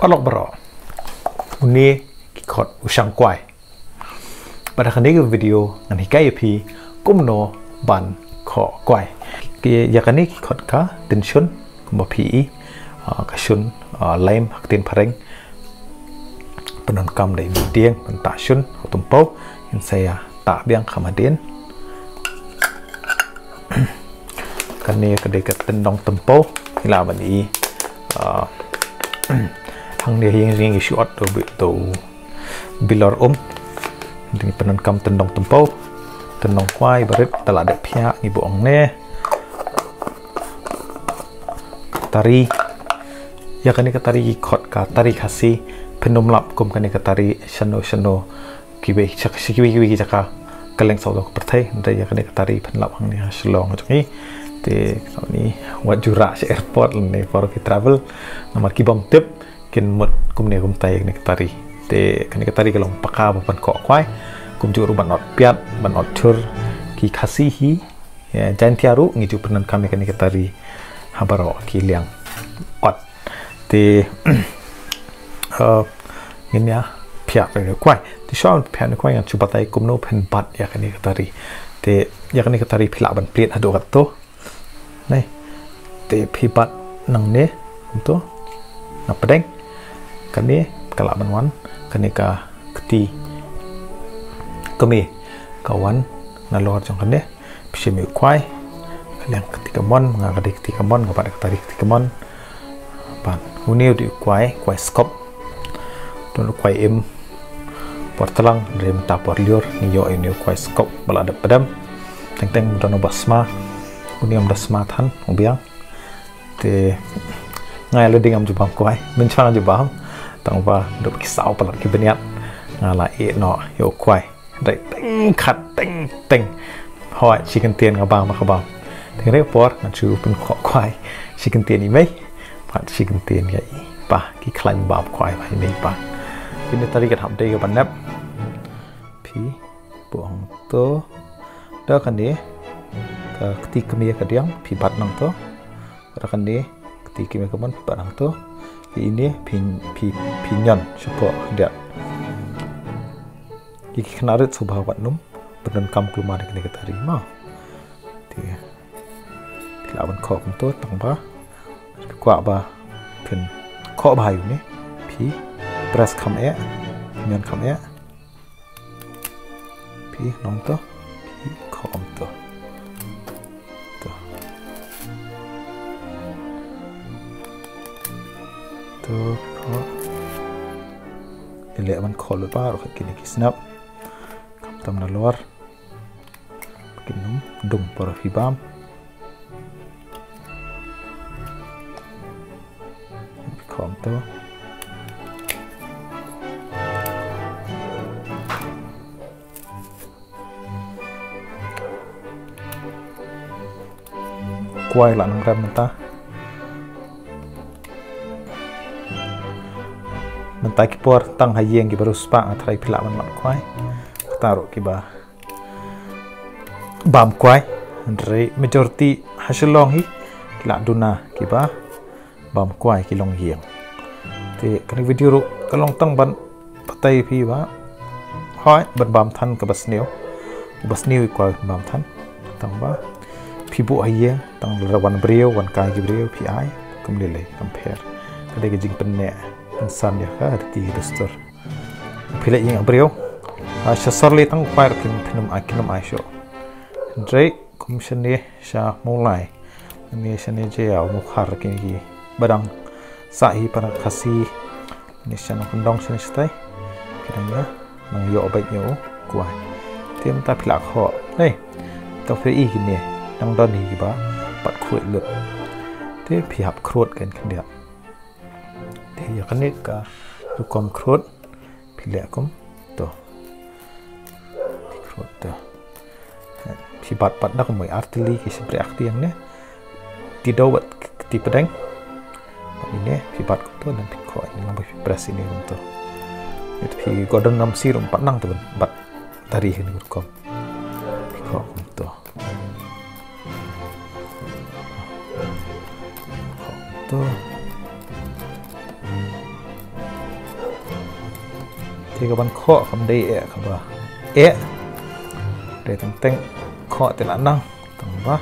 Palok bro. Ini kikot usang kuai. Pada kali ini video ngan hikai pi kumno ban kho kuai. Ya kani kikot ka tension kumba pi kasun laim haktin pareng penon kam dai dieng pentasun tumpau yang saya tak biang kamadin. Kani kedai tendong tempau ila bani hang dia yang isu atau bilor dengan penon kam tendong tempau tendong kuai berit telah ada pihak ibu ong ne tari ya kani katari kot ka tari khasi penom lap kum kani katari shano kiwe kiwe jaka kaleng saudok pertai ndai ya kani katari penlap hang ni haslong ni te ni wajura si airport ni for travel nomor kibom tip kin mut kum ne kum tai ni katari te kani katari kalong paka ban kok kwai kum juru ban ot piat ban ot thur ki khasi hi ya jan tiaru ngi ju penan kami kani katari habaro ki liang ot te ini ya pihak dari kwai di soal pihak kwai yang coba tai kum no pen bat ya kani katari te ya kani katari phila ban plate ado gatto nei te phibat nang ne to na pedeng kani kala ban wan kani ka keti kami kawan na lor jong kani pishimi kwai kalian ketika mon mengagadi ketika mon kepada katari ketika mon pan uniu di kwai skop don kwai im portalang rem tapor liur ni yo ini kwai skop balada pedam teng don basma uniam dasma than ubiang te ngai lo dingam jubam kwai mencang jubam tangba do kisau palat ki beniat ngala e no yo kwai dai teng khat teng hoi chicken tien ngabang makabang teng re por ngachu pen kho kwai chicken tien ni mai pat chicken tien ya i pa ki klan bab kwai bai nei pa ini tadi kita update ke panap pi buang to dah kan dia ke ketika dia kediang pi bat nang to dah kan dia ketika dia keman bat nang to ini pinyon support dia iki kenarit subah wat num benan kam kelumar kini keterima dia lawan kok to tangba kwa ba pen kok bayu ni pi press kam e nyon kam e pi nong to pi kom to ko ile man khol ba ro kini kisnap kam tam na luar kinum dum por hibam kom to kuai lah nang ram mentah kipor tang hayeng ki baru spa atrai pila man kuai taruh ki ba bam kuai andre majority hasilong hi la duna ki ba bam kuai ki long hieng te kan video ro kalong tang ban patai phi ba hoi ban bam than ka basneu kuai bam than tang ba phi bu hayeng tang rawan breu wan kai ki breu phi ai kum le compare kadai ki jing pen ne insan ya ka arti dastur pila yang abriu shasarli tang fire kin pinum aisho dre komisen ni sha mulai ni sane je ya mukhar kin ki barang sahi para khasi ni shan kondong sane stai kiranya nang yo baik yo kuai tim ta pila kho nei to fe i kin ni nang don ni ba pat khuit lut te phi hap khrot kan kan dia ya kan ni ka rukom krot pilih akum to krot to si bat nak mai artili ki seperti akti yang ne tidak buat ti pedang ini si bat to dan piko ini lampu press ini untuk itu pi godon nam sirum patnang tu bat tari ini rukom piko to thì các bạn khó không để các bạn để tăng tăng khó thì là năng tăng ba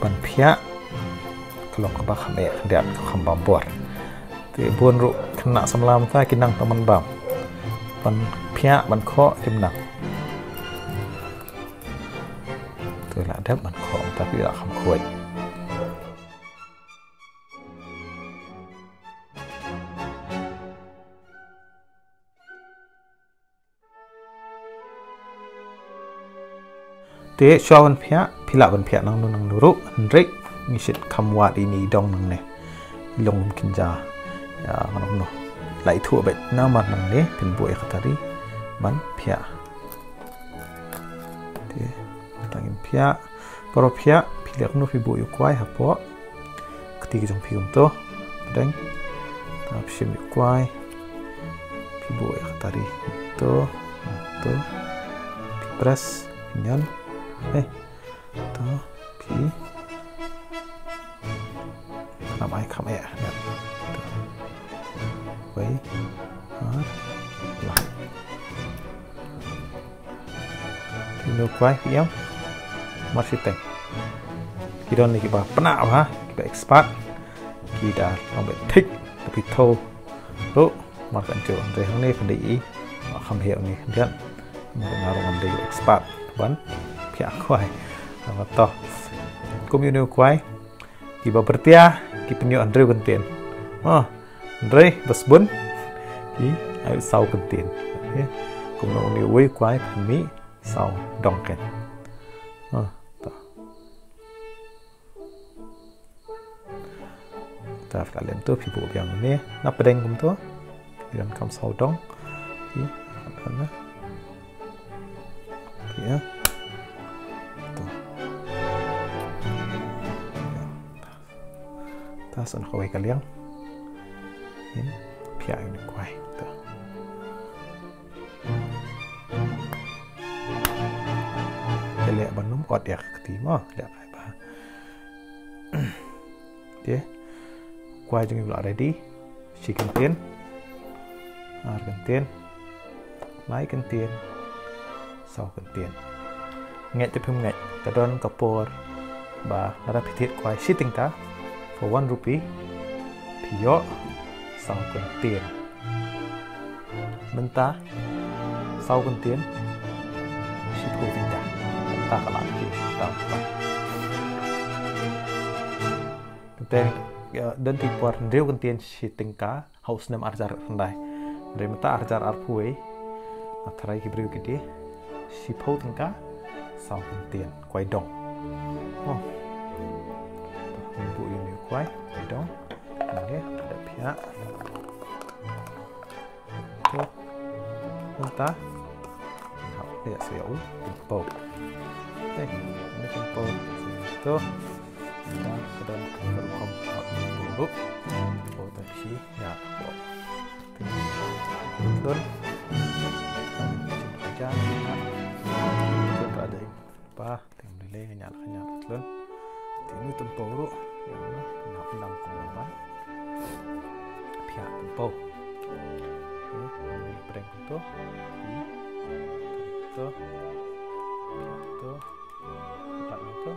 bạn phía kalau các bạn không để đẹp không bám bọt thì buồn rụ khăn nặng xâm lam ta kỹ năng tăng man bám bạn phía bạn khó kim nặng từ là đẹp bạn khó ta bị không khuấy thế cho bạn phía phi lạ bạn phía năng nuru rít như sự cam quạt ini dong năng này lông kinh gia ngon nó lại thua bệnh nào mà năng nàyเป็นบุยขัตรีbạn phía thế tangin phía pro phía phi lạ nó phi buy quay hấp bọ ketika trong phi to dan tapi phi quay phi buyขัตรีto press nhân to phi làm ai không ẹ vậy lại thì nó quay phía em mất sự tỉnh khi đó này cái bà bắt nạo ha cái bà expert khi đã làm bệnh thích bị thô lúc mà cẩn trọng rồi hôm nay phần để ý không hiểu này không biết mà nào làm để expert vẫn phía quay và to cũng như nếu quay thì bà bertia cái penyu Andre cần tiền Andre bas bun thì ai sau cần tiền cũng nó nếu quay quay phần mỹ sau đồng kẹt ta phải làm tốt thì bộ dạng này nắp bên cũng tốt thì làm cầm sau đóng thì đó kia ta sẽ khơi cái liếng phía này quay lẹ bắn núm ọt đẹp tí mà lẹ phải ba thế quay cho người loại đây đi chỉ cần tiền cần tiền lái cần tiền sau cần tiền nghe cho phim nghe ta đón kapor và nara pitit quay sitting ta for 1 rupee pio sau cần tiền mình ta sau cần tiền ship hồ tình ta ta cả lại thì ta tên đơn thị por rêu cần tiền sitting ka house nam arjar rendai dari mata arjar arpui atrai kibru gede ship hồ tình ka sau cần tiền quay đồng bu ini quay dong ini ada pihak tuh entah lihat saya tempo ini tempo tuh kita ke dalam kom dulu potensi ya kok turun jangan kita ada apa tinggal delay nyala turun ini tempo dulu yang mana penang penamban pihak tempo ini pereng itu tempat itu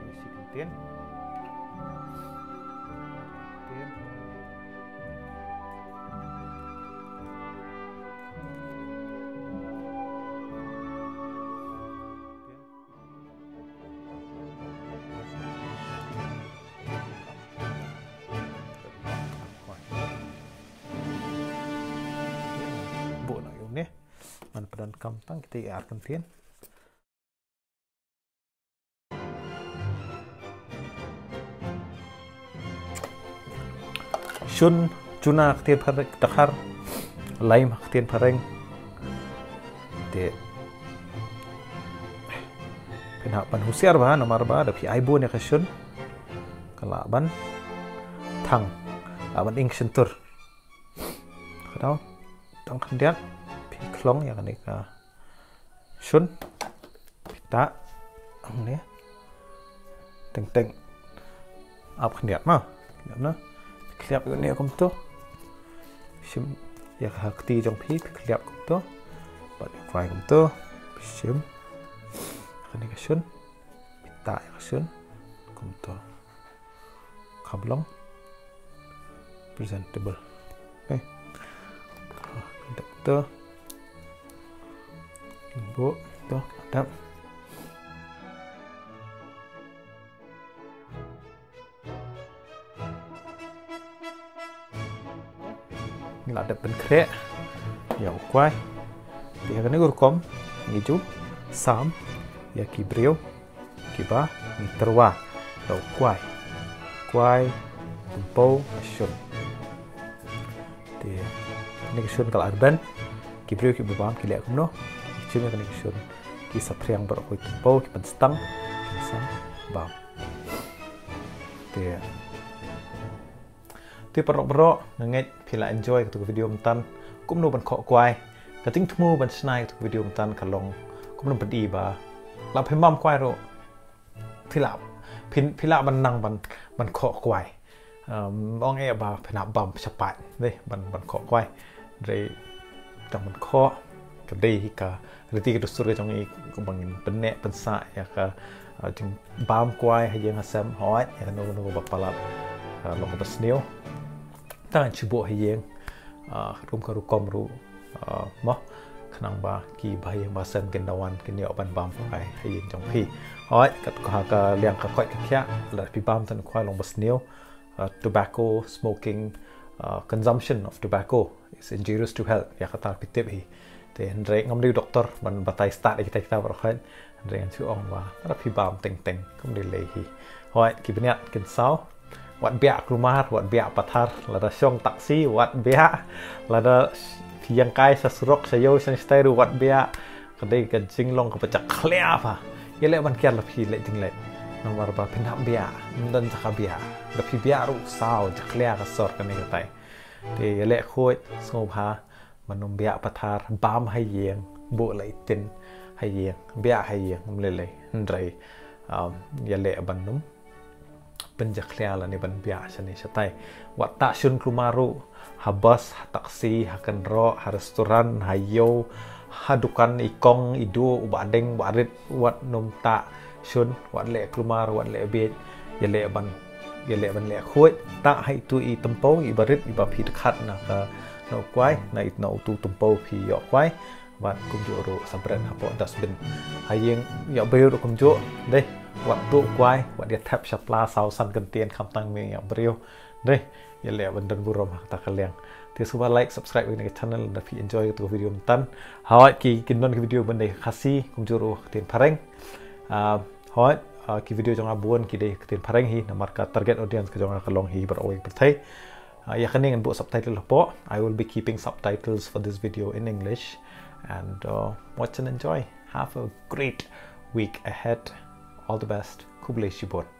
ini si kentin dan kampang kita akan tin shun cuna ktir pareng takar laim ktir pareng de penapan husiar bah nomor bah ada pi aibo ne kasun kalaban thang aban ing sentur kadau tang kandiat klong yang ini ke sun kita ini teng teng apa kendiat mah kendiat na liap ni kum tu sim ya hakti jong phi liap kum tu bat kwai kum tu sim kan ni kasun pita kasun kum tu kablong presentable okay tu bu tu tap là đập bên khẽ dầu quay thì cái này gồm như chú sam ya kibreo kiba terwa dầu quay tempo shun thì này shun kalau urban kibreo kibubam kilek kumno chứ này shun ki sapriang berokoi tempo ki penstang sam bam thì perok ngay thì là enjoy cái video tan cũng nô bận khọ quay cái tính thu bận snai cái video tan cả lòng cũng nô bận đi bà làm phải mâm quay rồi thì là bận năng bận khọ quay ông nghe bà phải nạp bầm chập bại đây bận khọ quay rồi trong bận khọ cái đây cả rồi thì cái đồ sôi trong này cũng bằng bận nẹt bận sại cả trong bám quay hay dương xem hỏi nô bập bala lòng bận snewตั้งชิบุให้ยังรุมกรุกรมรู้มั้งขนังบ่ากี่ใบยังบ่าเซนกันดาวันกันเหนียวบันบามไปให้ยังจังพี่อ๋อกัดก็หากเลี้ยงก็ค่อยแค่แล้วพี่บามทันค่อยลงบัสเนียว tobacco smoking consumption of tobacco is injurious to health อยากตัดพิษพี่แต่เห็นเรื่องงำดูด็อกเตอร์มันบัตรสตาร์ทอีกแต่บอกให้เรื่องชื่อองว่าแล้วพี่บามเต็งก็ไม่ได้เลยฮีอ๋อกี่เป็นเนี่ยกินเช้าวัดเบียกลุ่มารวัดเบียปัทารแล้วก็ช่องตักซี่วัดเบียแล้วก็ที่ยังไกลสัสรกเชยโยชันสเตอร์วัดเบียก็ได้กันจิงลงกับประจักษ์เคลียร์ป่ะยังเล่มันเกี่ยวกับพี่เล่จริงเลยน้องว่าแบบเป็นทับเบียมันดันจะขับเบียแล้วพี่เบียรู้สาวจะเคลียร์กับสอดกันนี่ก็ไปที่ยังเล่คุยสงบฮะมันนมเบียปัทารบามให้เยียงบุเลยตินให้เยียงเบียให้เยียงมันเลยนั่นเลยยังเล่บันนุ่มเป็นจักรยานในบรรยากาศชนิดใต้วัดตาชุนครูมารุฮับบัสฮัตักซีฮักันรอฮัรีสตอรันฮัยโยฮัดุกันอีกองอีดูอุบาเด้งบาริดวัดนมตาชุนวัดเล่ครูมารุวัดเล่เบียยเล่บันเล่คุยตาให้ตัวอีตัมโปอีบาริดอีบาพีดขัดนะคะนกไว้ในนกตูตัมโปพียอกไว้วัดกุมโจโรสัมปรานฮับดัสบินให้ยังยอกเบลกุมโจเด้วัดตัวควายวัดเดียดแทบชับปลาสาวสันกันเตียนคำตั้งเมียอย่างเบรียวเด้อย่าเหลี่ยบันดันบุรมหักตะกะเลียงที่สุดว่าไลค์ subscribe ไว้ในช่องแล้วพี่ enjoy ตัววิดีโอมันตันหอยกินนนวิดีโอบันไดคาซีคุมจูโรเตียนพารงหอยกิวิดีโอจงอาบุนกิเดเตียนพารงฮีนามาร์ก target audience ก็จงอาคลองฮีบรโออีกประเทศอยากให้เนี่ยบุ subtitle หรือเปล่า I will be keeping subtitles for this video in English and watch and enjoy have a great week ahead. All the best. Kublai Shibor.